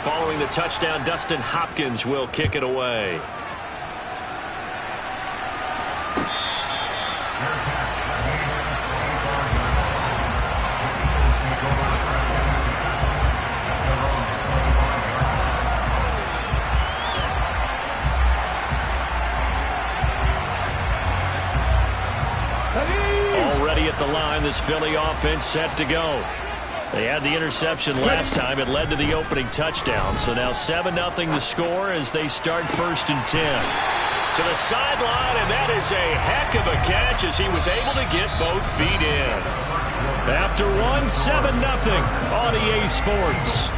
Following the touchdown, Dustin Hopkins will kick it away. Already at the line, this Philly offense set to go. They had the interception last time. It led to the opening touchdown. So now 7-0 the score as they start 1st and 10. To the sideline, and that is a heck of a catch as he was able to get both feet in. After one, 7-0 on EA Sports.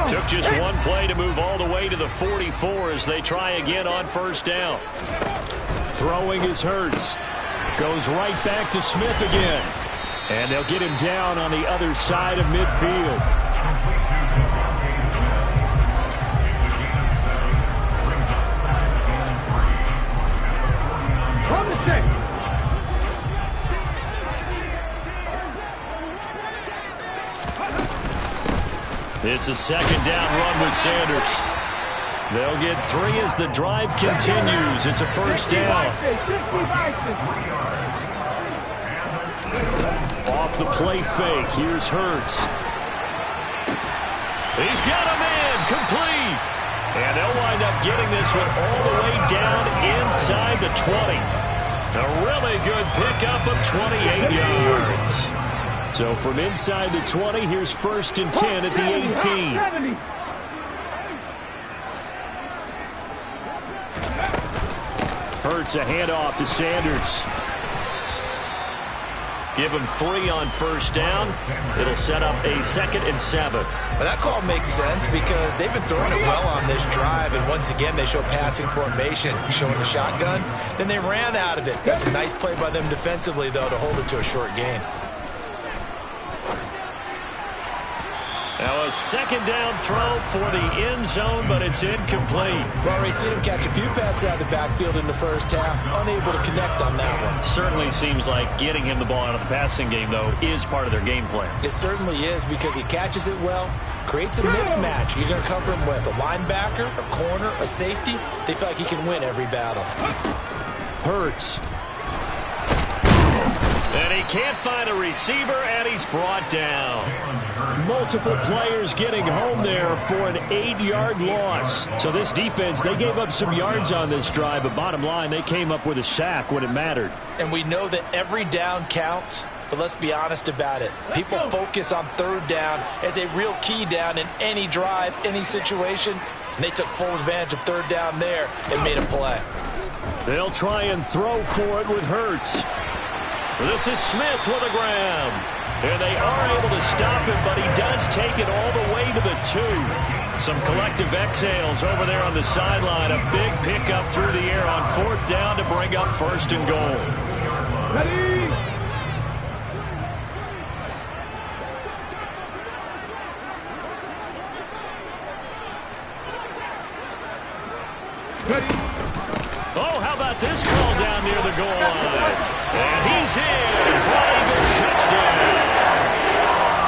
Took just one play to move all the way to the 44 as they try again on 1st down. Throwing is Hurts. Goes right back to Smith again. And they'll get him down on the other side of midfield. It's a 2nd down run with Sanders. They'll get 3 as the drive continues. It's a 1st down. Off the play fake. Here's Hurts. He's got him in. Complete. And they'll wind up getting this one all the way down inside the 20. A really good pickup of 28 yards. So from inside the 20, here's 1st and 10 at the 18. Hurts a handoff to Sanders. Give him 3 on 1st down. It'll set up a 2nd and 7. Well, that call makes sense because they've been throwing it well on this drive, and once again they show passing formation, showing the shotgun. Then they ran out of it. That's a nice play by them defensively, though, to hold it to a short gain. Now a 2nd down throw for the end zone, but it's incomplete. Well, already seen him catch a few passes out of the backfield in the 1st half. Unable to connect on that one. Certainly seems like getting him the ball out of the passing game, though, is part of their game plan. It certainly is because he catches it well, creates a mismatch. You're going to cover him with a linebacker, a corner, a safety. They feel like he can win every battle. Hurts. And he can't find a receiver, and he's brought down. Multiple players getting home there for an 8-yard loss. So this defense, they gave up some yards on this drive, but bottom line, they came up with a sack when it mattered. And we know that every down counts, but let's be honest about it. People focus on 3rd down as a real key down in any drive, any situation. And they took full advantage of 3rd down there and made a play. They'll try and throw for it with Hurts. This is Smith with a grab. And they are able to stop him, but he does take it all the way to the 2. Some collective exhales over there on the sideline. A big pickup through the air on 4th down to bring up 1st and goal. Ready? Oh, how about this call down near the goal line? And he's in for Eagles touchdown.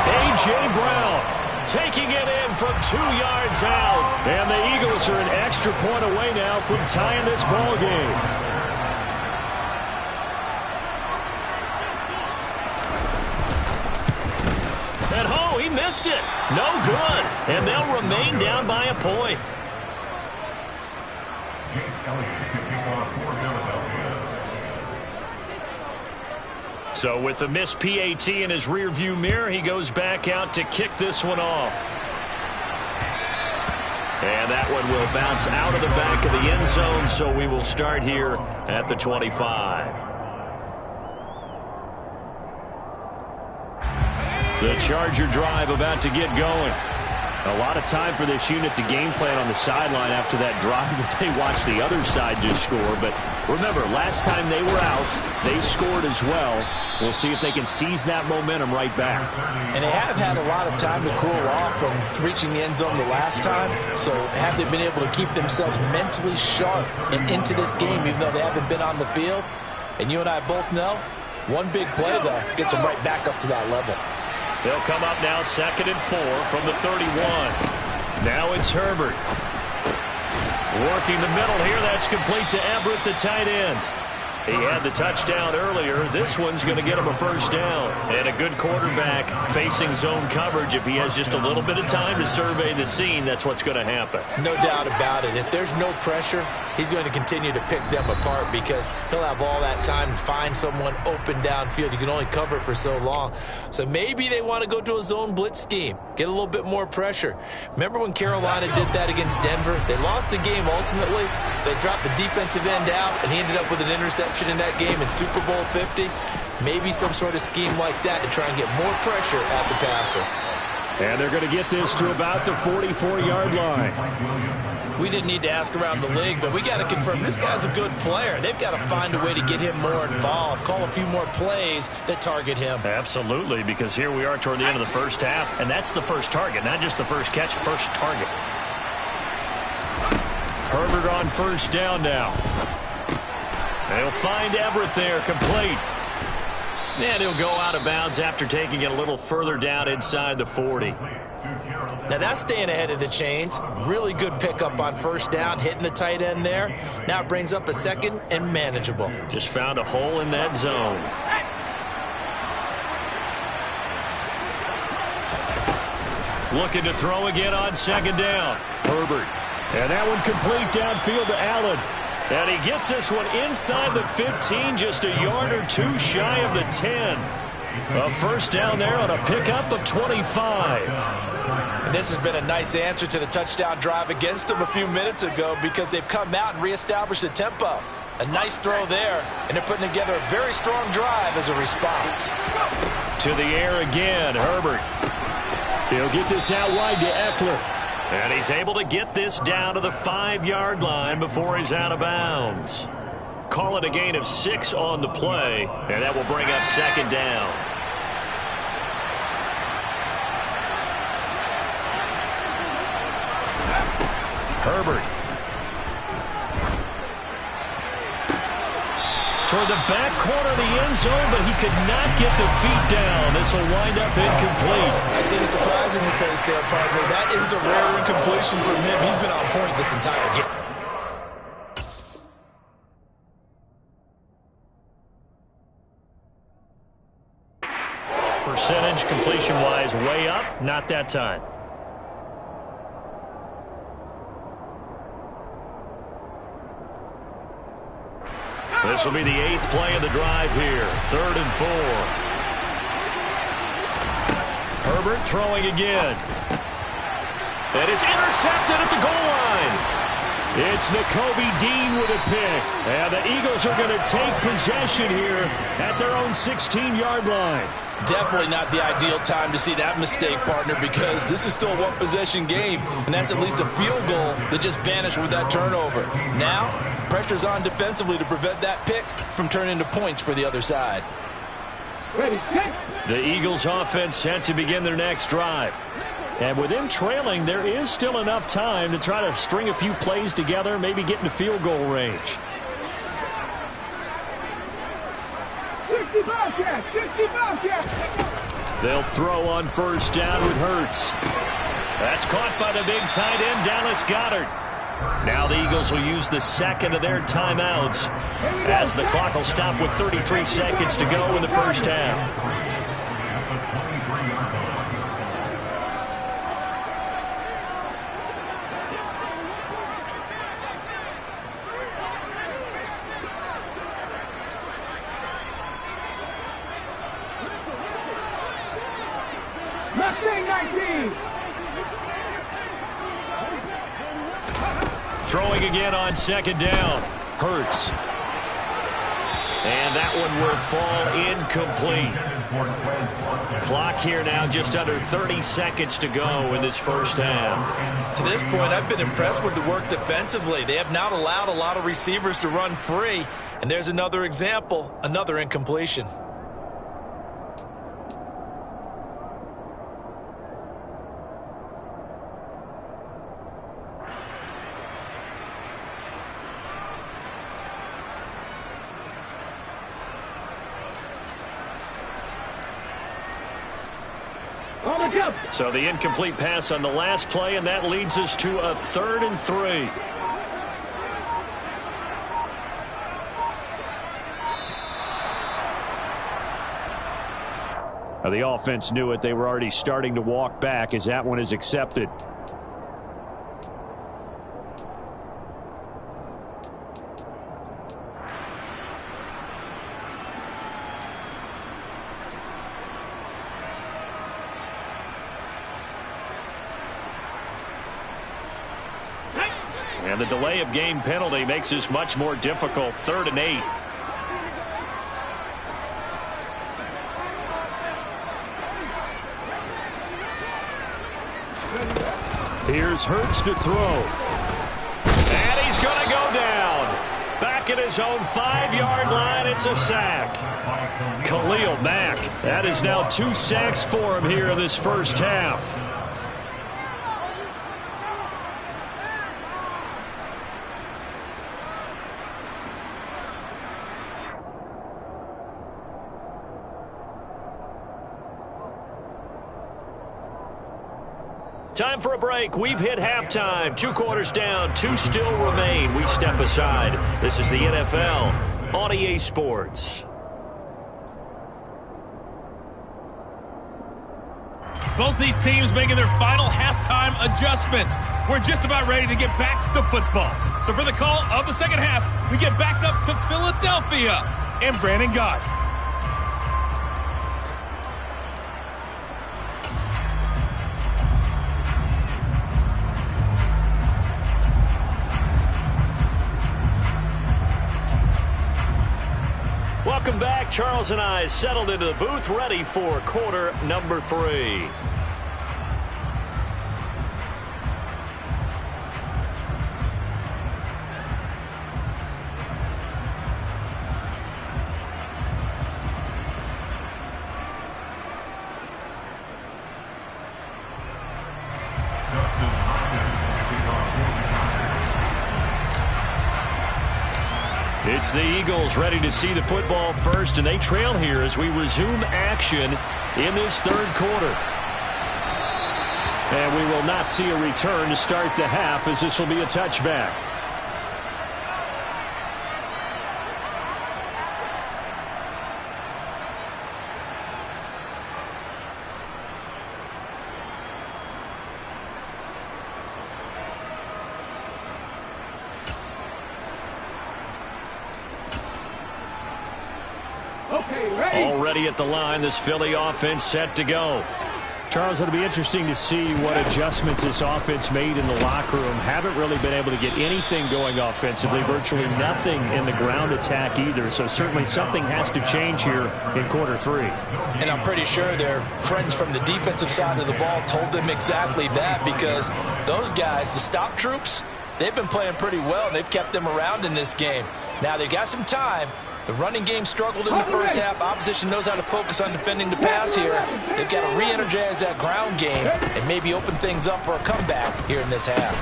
A.J. Brown taking it in from 2 yards out. And the Eagles are an extra point away now from tying this ball game. And oh, he missed it. No good. And they'll remain down by a point. So with the missed PAT in his rearview mirror, he goes back out to kick this one off. And that one will bounce out of the back of the end zone, so we will start here at the 25. The Charger drive about to get going. A lot of time for this unit to game plan on the sideline after that drive that they watched the other side just score. But remember, last time they were out, they scored as well. We'll see if they can seize that momentum right back. And they have had a lot of time to cool off from reaching the end zone the last time. So have they been able to keep themselves mentally sharp and into this game, even though they haven't been on the field? And you and I both know, one big play, though, gets them right back up to that level. They'll come up now 2nd and 4 from the 31. Now it's Herbert. Working the middle here. That's complete to Everett, the tight end. He had the touchdown earlier. This one's going to get him a first down. And a good quarterback facing zone coverage. If he has just a little bit of time to survey the scene, that's what's going to happen. No doubt about it. If there's no pressure, he's going to continue to pick them apart because he'll have all that time to find someone open downfield. You can only cover it for so long. So maybe they want to go to a zone blitz scheme, get a little bit more pressure. Remember when Carolina did that against Denver? They lost the game ultimately. They dropped the defensive end out, and he ended up with an interception in that game in Super Bowl 50. Maybe some sort of scheme like that to try and get more pressure at the passer. And they're going to get this to about the 44-yard line. We didn't need to ask around the league, but we got to confirm this guy's a good player. They've got to find a way to get him more involved, call a few more plays that target him. Absolutely, because here we are toward the end of the first half, and that's the first target, not just the first catch, first target. Herbert on first down now. They'll find Everett there, complete. And he'll go out of bounds after taking it a little further down inside the 40. Now that's staying ahead of the chains. Really good pickup on first down, hitting the tight end there. Now it brings up a second and manageable. Just found a hole in that zone. Looking to throw again on second down. Herbert. And that one complete downfield to Allen. And he gets this one inside the 15, just a yard or two shy of the 10. A first down there on a pickup of 25. And this has been a nice answer to the touchdown drive against them a few minutes ago because they've come out and reestablished the tempo. A nice throw there, and they're putting together a very strong drive as a response. To the air again, Herbert. He'll get this out wide to Eckler. And he's able to get this down to the 5-yard line before he's out of bounds. Call it a gain of 6 on the play, and that will bring up second down. Herbert. Toward the back corner of the end zone, but he could not get the feet down. This will wind up incomplete. I see the surprise in your face there, partner. That is a rare incompletion from him. He's been on point this entire game. Percentage completion-wise way up, not that time. This will be the 8th play of the drive here. 3rd and 4. Herbert throwing again. And it's intercepted at the goal line. It's Nakobe Dean with a pick. And the Eagles are going to take possession here at their own 16-yard line. Definitely not the ideal time to see that mistake, partner, because this is still a one-possession game, and that's at least a field goal that just vanished with that turnover. Now, pressure's on defensively to prevent that pick from turning into points for the other side. The Eagles offense set to begin their next drive. And with them trailing, there is still enough time to try to string a few plays together, maybe get into field goal range. 65 catch, 65 catch. They'll throw on first down with Hurts. That's caught by the big tight end, Dallas Goedert. Now the Eagles will use the second of their timeouts as the clock will stop with 33 seconds to go in the first half. Throwing again on second down. Hurts. And that one will fall incomplete. Clock here now, just under 30 seconds to go in this first half. To this point, I've been impressed with the work defensively. They have not allowed a lot of receivers to run free. And there's another example, another incompletion. So the incomplete pass on the last play, and that leads us to a 3rd and 3. The offense knew it. They were already starting to walk back as that one is accepted. And the delay of game penalty makes this much more difficult. 3rd and 8. Here's Hurts to throw. And he's going to go down. Back at his own 5-yard line, it's a sack. Khalil Mack. That is now 2 sacks for him here in this first half. Time for a break. We've hit halftime. 2 quarters down. 2 still remain. We step aside. This is the NFL on EA Sports. Both these teams making their final halftime adjustments. We're just about ready to get back to football. So for the call of the second half, we get backed up to Philadelphia and Brandon Gott. Welcome back. Charles and I settled into the booth, ready for quarter number 3. It's the Eagles ready to see the football first, and they trail here as we resume action in this 3rd quarter. And we will not see a return to start the half, as this will be a touchback. Already at the line, this Philly offense set to go. Charles, it'll be interesting to see what adjustments this offense made in the locker room. Haven't really been able to get anything going offensively, virtually nothing in the ground attack either. So certainly something has to change here in quarter 3. And I'm pretty sure their friends from the defensive side of the ball told them exactly that, because those guys, the stop troops, they've been playing pretty well. They've kept them around in this game. Now they've got some time. The running game struggled in the first half. Opposition knows how to focus on defending the pass here. They've got to re-energize that ground game and maybe open things up for a comeback here in this half.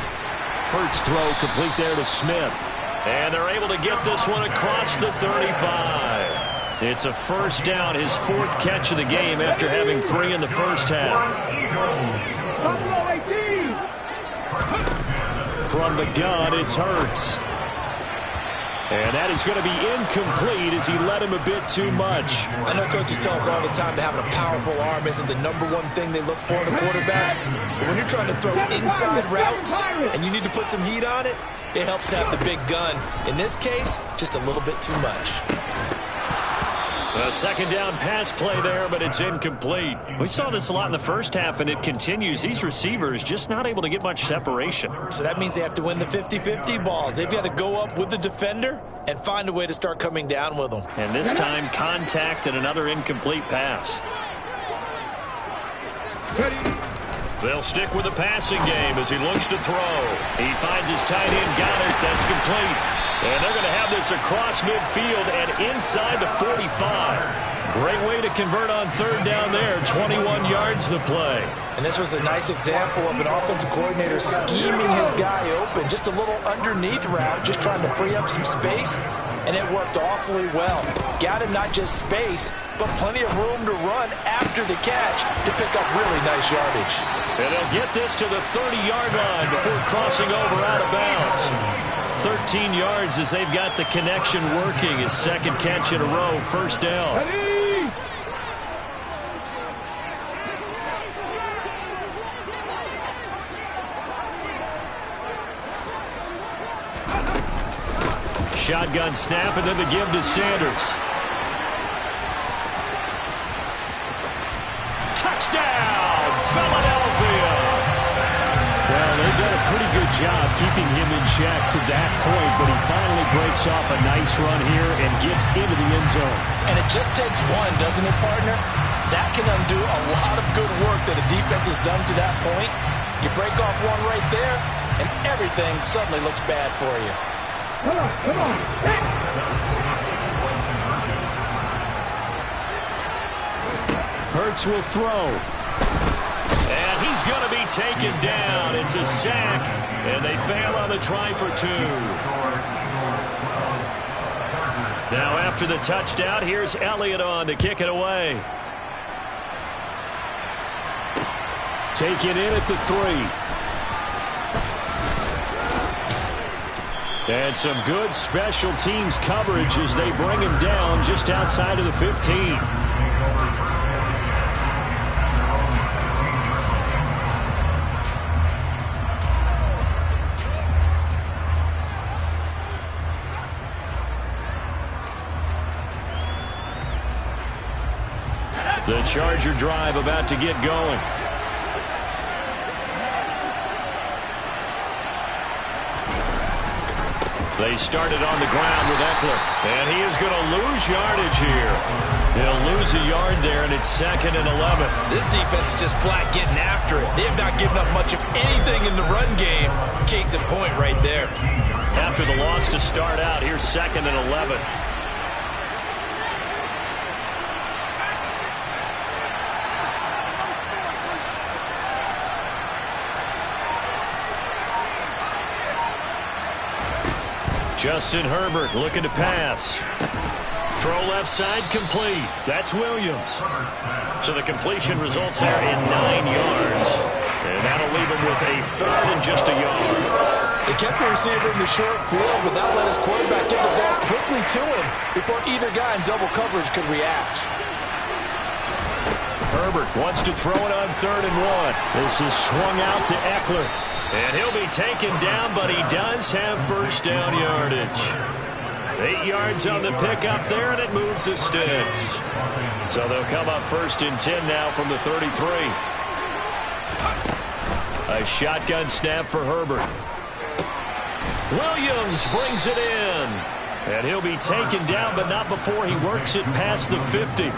Hurts throw complete there to Smith. And they're able to get this one across the 35. It's a first down, his 4th catch of the game after having 3 in the first half. From the gun, it's Hurts. And that is going to be incomplete as he led him a bit too much. I know coaches tell us all the time that having a powerful arm isn't the #1 thing they look for in a quarterback. But when you're trying to throw inside routes and you need to put some heat on it, it helps to have the big gun. In this case, just a little bit too much. A second down pass play there, but it's incomplete. We saw this a lot in the first half, and it continues. These receivers just not able to get much separation. So that means they have to win the 50-50 balls. They've got to go up with the defender and find a way to start coming down with them. And this time, contact and another incomplete pass. They'll stick with the passing game as he looks to throw. He finds his tight end, got it. That's complete. And they're going to have this across midfield and inside the 45. Great way to convert on third down there. 21 yards the play. And this was a nice example of an offensive coordinator scheming his guy open. Just a little underneath route, just trying to free up some space. And it worked awfully well. Got him not just space, but plenty of room to run after the catch to pick up really nice yardage. And they'll get this to the 30-yard line before crossing over out of bounds. 13 yards as they've got the connection working. His second catch in a row, first down. Shotgun snap, and then the give to Sanders. Touchdown, Philadelphia! Well, they've done a pretty good job keeping him in check to that point, but he finally breaks off a nice run here and gets into the end zone. And it just takes one, doesn't it, partner? That can undo a lot of good work that a defense has done to that point. You break off one right there, and everything suddenly looks bad for you. Come on. Hurts will throw. And he's going to be taken down. It's a sack, and they fail on the try for two. Now after the touchdown, here's Elliott on to kick it away. Take it in at the 3. And some good special teams coverage as they bring him down just outside of the 15. The Charger drive about to get going. They started on the ground with Eckler, and he is going to lose yardage here. He'll lose a yard there, and it's 2nd and 11. This defense is just flat getting after it. They have not given up much of anything in the run game. Case in point right there. After the loss to start out, here's 2nd and 11. Justin Herbert looking to pass. Throw left side, complete. That's Williams. So the completion results there in 9 yards. And that'll leave him with a 3rd and just a yard. They kept the receiver in the short field without letting his quarterback get the ball quickly to him before either guy in double coverage could react. Herbert wants to throw it on 3rd and 1. This is swung out to Eckler. And he'll be taken down, but he does have first down yardage. 8 yards on the pickup there, and it moves the sticks. So they'll come up 1st and 10 now from the 33. A shotgun snap for Herbert. Williams brings it in. And he'll be taken down, but not before he works it past the 50.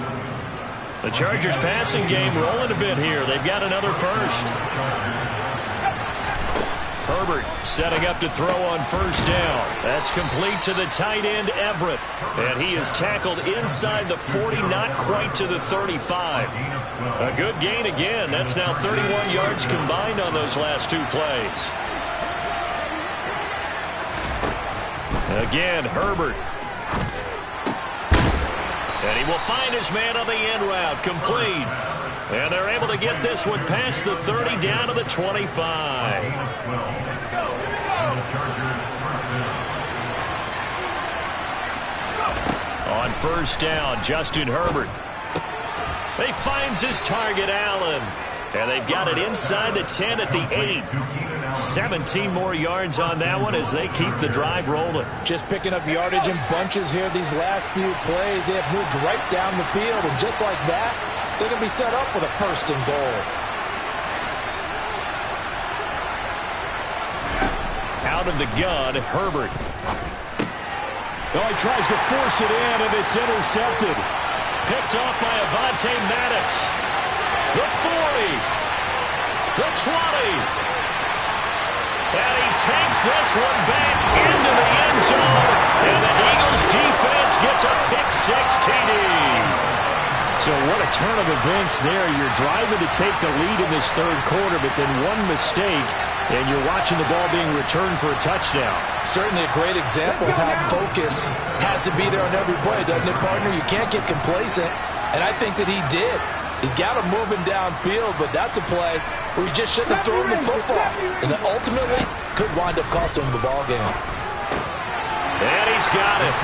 The Chargers passing game rolling a bit here. They've got another first. Herbert setting up to throw on 1st down. That's complete to the tight end, Everett. And he is tackled inside the 40, not quite to the 35. A good gain again. That's now 31 yards combined on those last 2 plays. Again, Herbert. And he will find his man on the end route, complete. And they're able to get this one past the 30 down to the 25. On 1st down, Justin Herbert. He finds his target, Allen. And they've got it inside the 10 at the 8. 17 more yards on that one as they keep the drive rolling. Just picking up yardage in bunches here these last few plays. They have moved right down the field, and just like that, they're going to be set up with a first and goal. Out of the gun, Herbert. Oh, he tries to force it in, and it's intercepted. Picked off by Avonte Maddox. The 40. The 20. And he takes this one back into the end zone. And the Eagles defense gets a pick-6 TD. So what a turn of events there. You're driving to take the lead in this third quarter, but then one mistake, and you're watching the ball being returned for a touchdown. Certainly a great example of how focus has to be there on every play, doesn't it, partner? You can't get complacent, and I think that he did. He's got him moving downfield, but that's a play where he just shouldn't have thrown the football, and that ultimately could wind up costing him the ball game. And he's got it.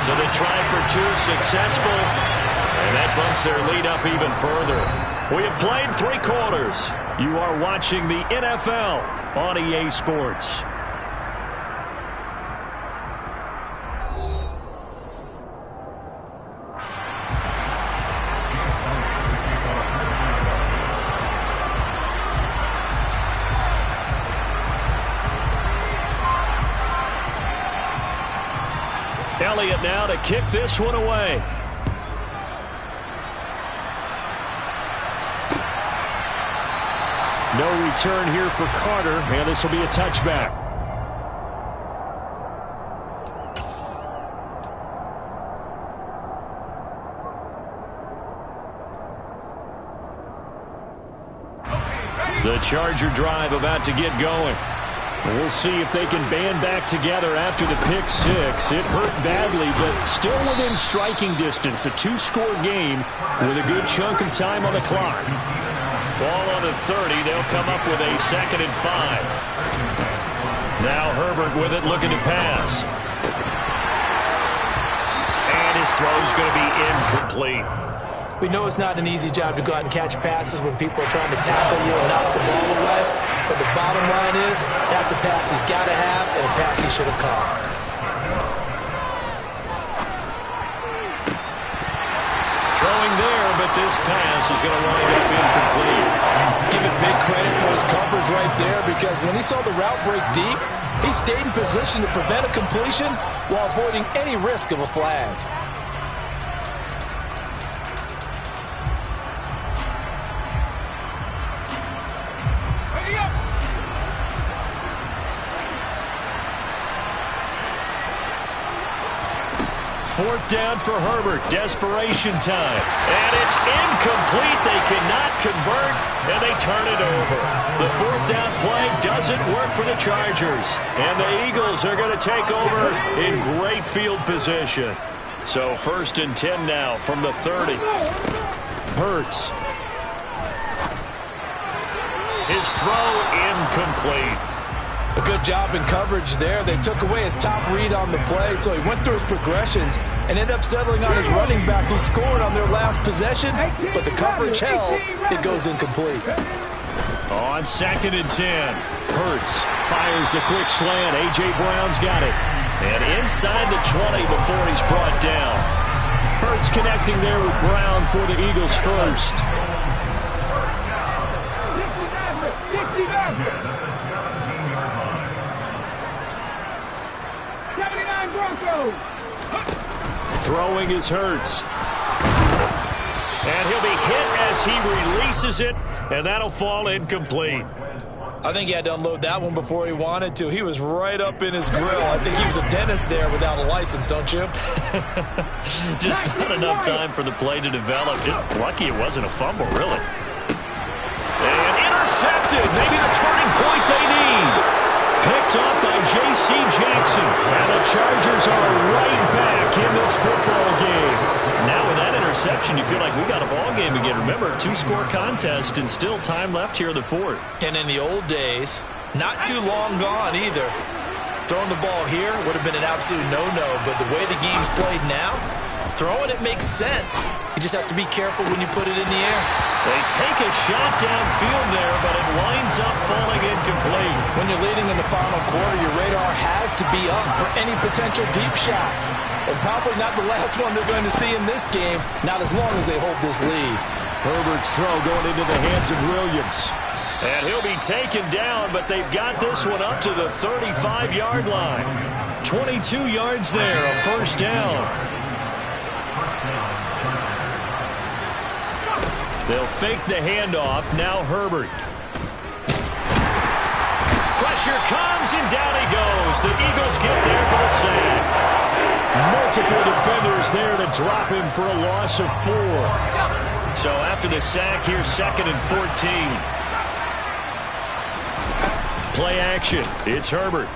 So the try for two successful, and that bumps their lead up even further. We have played 3 quarters. You are watching the NFL on EA Sports. Elliott now to kick this one away. No return here for Carter, and this will be a touchback. The Charger drive about to get going. We'll see if they can band back together after the pick-6. It hurt badly, but still within striking distance. A 2-score game with a good chunk of time on the clock. Ball on the 30. They'll come up with a 2nd and 5. Now Herbert with it, looking to pass. And his throw's going to be incomplete. We know it's not an easy job to go out and catch passes when people are trying to tackle you and knock the ball away. But the bottom line is, that's a pass he's got to have and a pass he should have caught. Throwing there, but this pass is going to wind up incomplete. Give it big credit for his coverage right there, because when he saw the route break deep, he stayed in position to prevent a completion while avoiding any risk of a flag. Fourth down for Herbert. Desperation time. And it's incomplete. They cannot convert, and they turn it over. The 4th down play doesn't work for the Chargers. And the Eagles are going to take over in great field position. So 1st and 10 now from the 30. Hurts. His throw incomplete. A good job in coverage there. They took away his top read on the play, so he went through his progressions and ended up settling on his running back, who scored on their last possession, but the coverage held. It goes incomplete. On 2nd and 10. Hurts fires the quick slant. A.J. Brown's got it. And inside the 20 before he's brought down. Hurts connecting there with Brown for the Eagles first. Throwing is Hurts. And he'll be hit as he releases it, and that'll fall incomplete. I think he had to unload that one before he wanted to. He was right up in his grill. I think he was a dentist there without a license, don't you? Just not enough time for the play to develop. Just lucky it wasn't a fumble, really. And intercepted. Maybe the turning point they need. Picked off by J.C. Jackson. And the Chargers are right back in this football game. Now with that interception, you feel like we got a ball game again. Remember, 2-score contest and still time left here in the 4th. And in the old days, not too long gone either. Throwing the ball here would have been an absolute no-no, but the way the game's played now, Throwing it makes sense. You just have to be careful when you put it in the air. They take a shot downfield there, but it winds up falling incomplete. When you're leading in the final quarter, your radar has to be up for any potential deep shots. And probably not the last one they're going to see in this game, not as long as they hold this lead. Herbert's throw going into the hands of Williams. And he'll be taken down, but they've got this one up to the 35-yard line. 22 yards there, a first down. They'll fake the handoff. Now Herbert. Pressure comes, and down he goes. The Eagles get there for the sack. Multiple defenders there to drop him for a loss of 4. So after the sack, here's 2nd and 14. Play action. It's Herbert.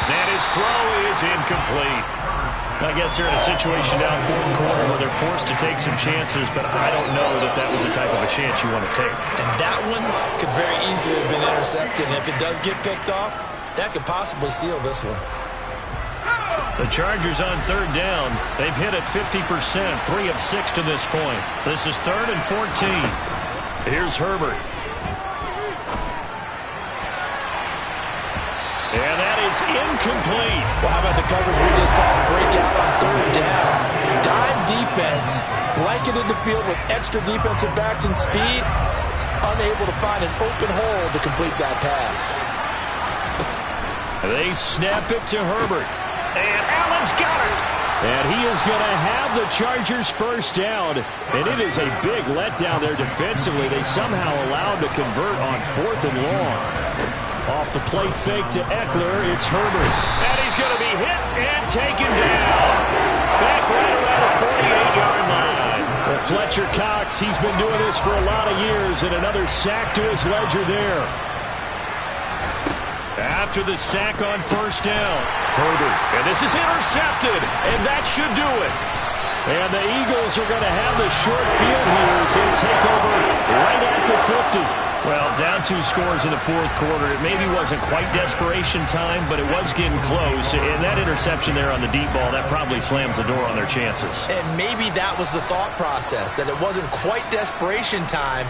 And his throw is incomplete. I guess they're in a situation now, fourth quarter, where they're forced to take some chances, but I don't know that that was the type of a chance you want to take. And that one could very easily have been intercepted. And if it does get picked off, that could possibly seal this one. The Chargers on 3rd down. They've hit it 50%, 3 of 6 to this point. This is 3rd and 14. Here's Herbert. And that is incomplete. Well, how about the coverage we just saw break out on 3rd down? Dime defense, blanketed the field with extra defensive backs and speed, unable to find an open hole to complete that pass. They snap it to Herbert. And Allen's got it. And he is going to have the Chargers first down. And it is a big letdown there defensively. They somehow allowed to convert on 4th and long. Off the play fake to Eckler, it's Herbert. And he's going to be hit and taken down. Back right around the 48-yard line. Well, Fletcher Cox, he's been doing this for a lot of years, and another sack to his ledger there. After the sack on 1st down, Herbert. And this is intercepted, and that should do it. And the Eagles are going to have the short field here as they take over right at the 50. Well, down 2 scores in the fourth quarter. It maybe wasn't quite desperation time, but it was getting close. And that interception there on the deep ball, that probably slams the door on their chances. And maybe that was the thought process, that it wasn't quite desperation time.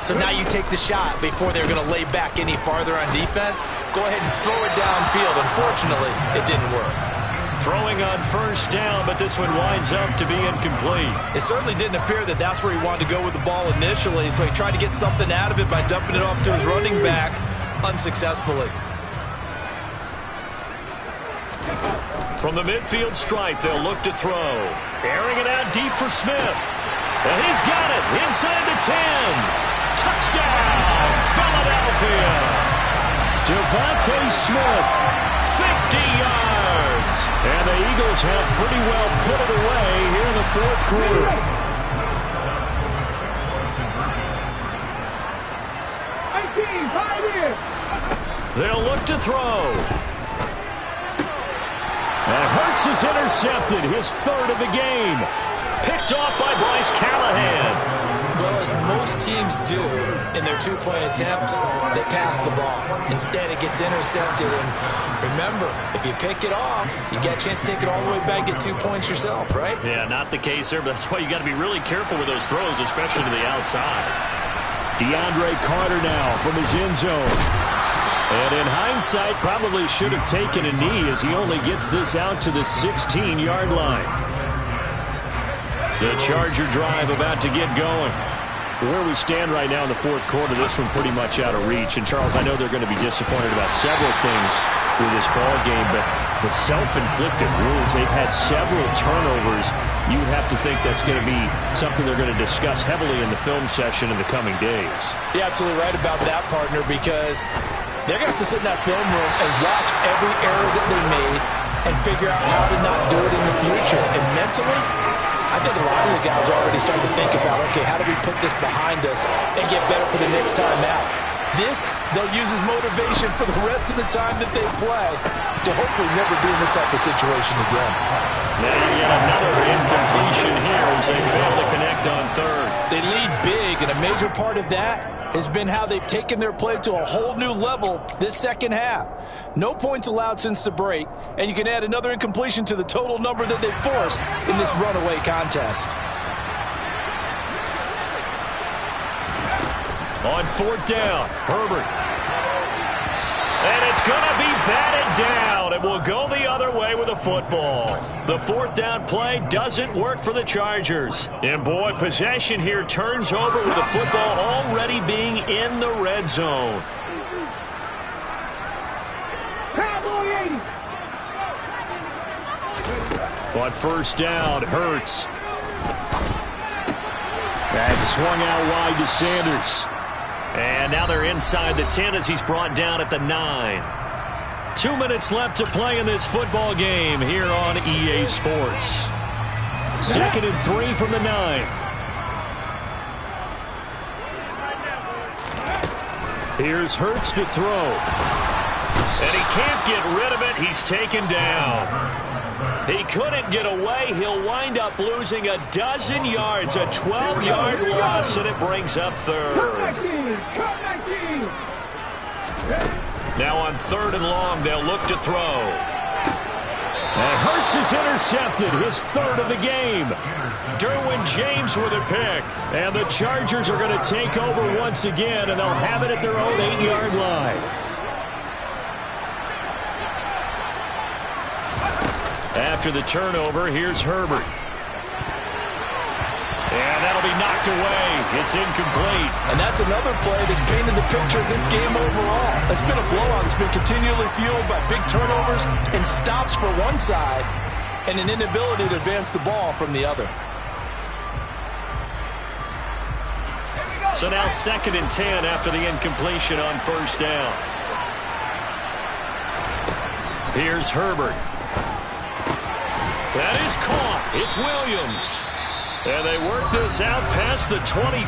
So now you take the shot before they're going to lay back any farther on defense. Go ahead and throw it downfield. Unfortunately, it didn't work. Throwing on 1st down, but this one winds up to be incomplete. It certainly didn't appear that that's where he wanted to go with the ball initially, so he tried to get something out of it by dumping it off to his running back unsuccessfully. From the midfield stripe, they'll look to throw. Airing it out deep for Smith. And he's got it inside the 10. Touchdown, Philadelphia. Devontae Smith, 50 yards. And the Eagles have pretty well put it away here in the fourth quarter. They'll look to throw. And Hurts is intercepted, his 3rd of the game. Picked off by Bryce Callahan. Well, as most teams do in their 2-point attempt, they pass the ball. Instead, it gets intercepted. And remember, if you pick it off, you get a chance to take it all the way back, get 2 points yourself, right? Yeah, not the case there, but that's why you got to be really careful with those throws, especially to the outside. DeAndre Carter now from his end zone. And in hindsight, probably should have taken a knee as he only gets this out to the 16-yard line. The Charger drive about to get going. Where we stand right now in the fourth quarter, this one pretty much out of reach. And, Charles, I know they're going to be disappointed about several things with this ball game, but the self-inflicted wounds, they've had several turnovers. You would have to think that's going to be something they're going to discuss heavily in the film session in the coming days. You're absolutely right about that, partner, because they're going to have to sit in that film room and watch every error that they made and figure out how to not do it in the future. And mentally, I think a lot of the guys are already starting to think about, okay, how do we put this behind us and get better for the next time out? This, they'll use as motivation for the rest of the time that they play to hopefully never be in this type of situation again. Now yet another incompletion here as they fail to connect on third. They lead big, and a major part of that has been how they've taken their play to a whole new level this second half. No points allowed since the break, and you can add another incompletion to the total number that they've forced in this runaway contest. On fourth down, Herbert. And it's going to be batted down. It will go the other way with the football. The fourth down play doesn't work for the Chargers. And boy, possession here turns over with the football already being in the red zone. On first down, Hurts. That's swung out wide to Sanders. And now they're inside the 10 as he's brought down at the 9. 2 minutes left to play in this football game here on EA Sports. 2nd and 3 from the 9. Here's Hurts to throw. And he can't get rid of it. He's taken down. He couldn't get away. He'll wind up losing a dozen yards, a 12-yard loss, and it brings up third. Now on 3rd and long, they'll look to throw. And Hurts is intercepted, his 3rd of the game. Derwin James with a pick. And the Chargers are going to take over once again, and they'll have it at their own 8-yard line. After the turnover, here's Herbert. And that'll be knocked away. It's incomplete. And that's another play that's painted the picture of this game overall. It's been a blowout that's been continually fueled by big turnovers and stops for one side and an inability to advance the ball from the other. So now 2nd and 10 after the incompletion on first down. Here's Herbert. That is caught. It's Williams. And they work this out past the 25.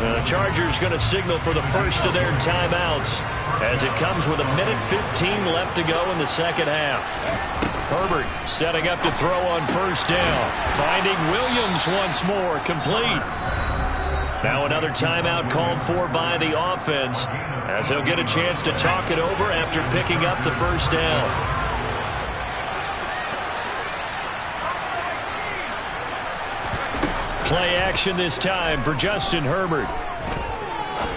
The Chargers going to signal for the first of their timeouts as it comes with 1:15 left to go in the second half. Herbert setting up to throw on first down. Finding Williams once more. Complete. Now another timeout called for by the offense as he'll get a chance to talk it over after picking up the first down. Play action this time for Justin Herbert.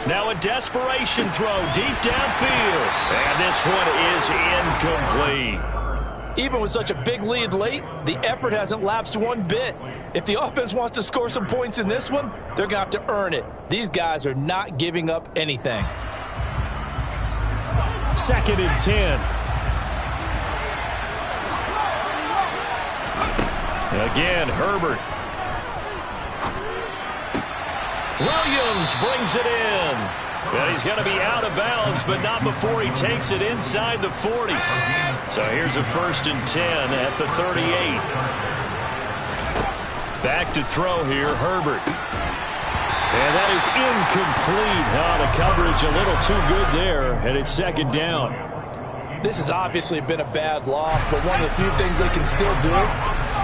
Now a desperation throw deep downfield. And this one is incomplete. Even with such a big lead late, the effort hasn't lapsed one bit. If the offense wants to score some points in this one, they're going to have to earn it. These guys are not giving up anything. 2nd and 10. Again, Herbert. Williams brings it in. And he's going to be out of bounds, but not before he takes it inside the 40. So here's a 1st and 10 at the 38. Back to throw here, Herbert. And that is incomplete. The coverage a little too good there, and it's 2nd down. This has obviously been a bad loss, but one of the few things they can still do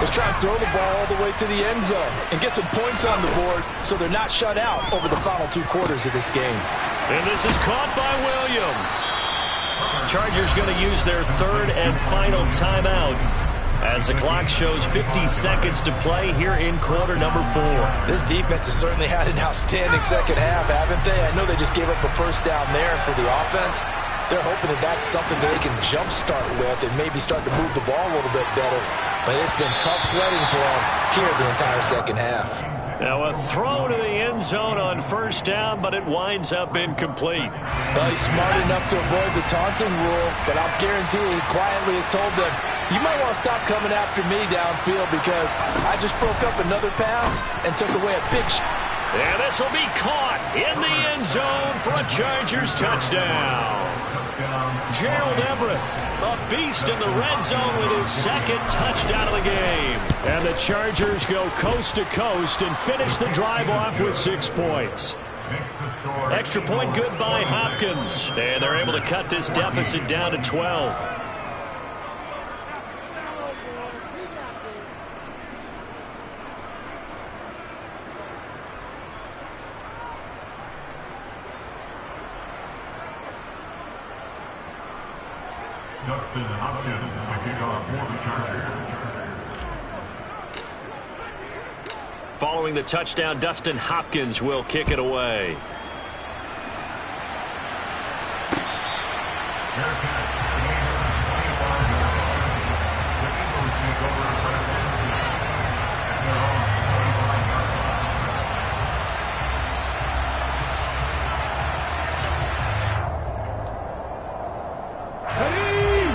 is try and throw the ball all the way to the end zone and get some points on the board so they're not shut out over the final 2 quarters of this game. And this is caught by Williams. Chargers going to use their 3rd and final timeout as the clock shows 50 seconds to play here in quarter number 4. This defense has certainly had an outstanding second half, haven't they? I know they just gave up a first down there, and for the offense, they're hoping that that's something that they can jumpstart with and maybe start to move the ball a little bit better. But it's been tough sledding for them here the entire second half. Now a throw to the end zone on first down, but it winds up incomplete. Well, he's smart enough to avoid the taunting rule, but I'll guarantee he quietly has told them, you might want to stop coming after me downfield because I just broke up another pass and took away a big shot. And this will be caught in the end zone for a Chargers touchdown. Gerald Everett, a beast in the red zone with his 2nd touchdown of the game. And the Chargers go coast to coast and finish the drive off with 6 points. Extra point good by Hopkins. And they're able to cut this deficit down to 12. Following the touchdown, Dustin Hopkins will kick it away.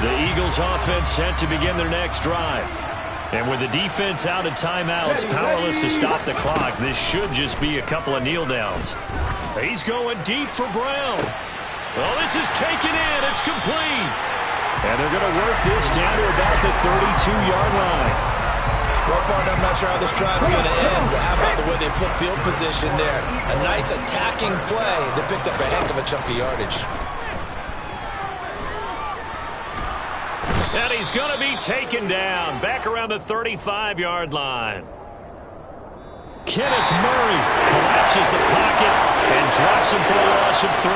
The Eagles offense set to begin their next drive. And with the defense out of timeouts, powerless to stop the clock, this should just be a couple of kneel downs. He's going deep for Brown. Well, this is taken in. It's complete. And they're going to work this down to about the 32-yard line. Well, partner, I'm not sure how this drive's going to end, but how about the way they flip field position there? A nice attacking play that picked up a heck of a chunk of yardage. And he's going to be taken down back around the 35-yard line. Kenneth Murray collapses the pocket and drops him for a loss of 3.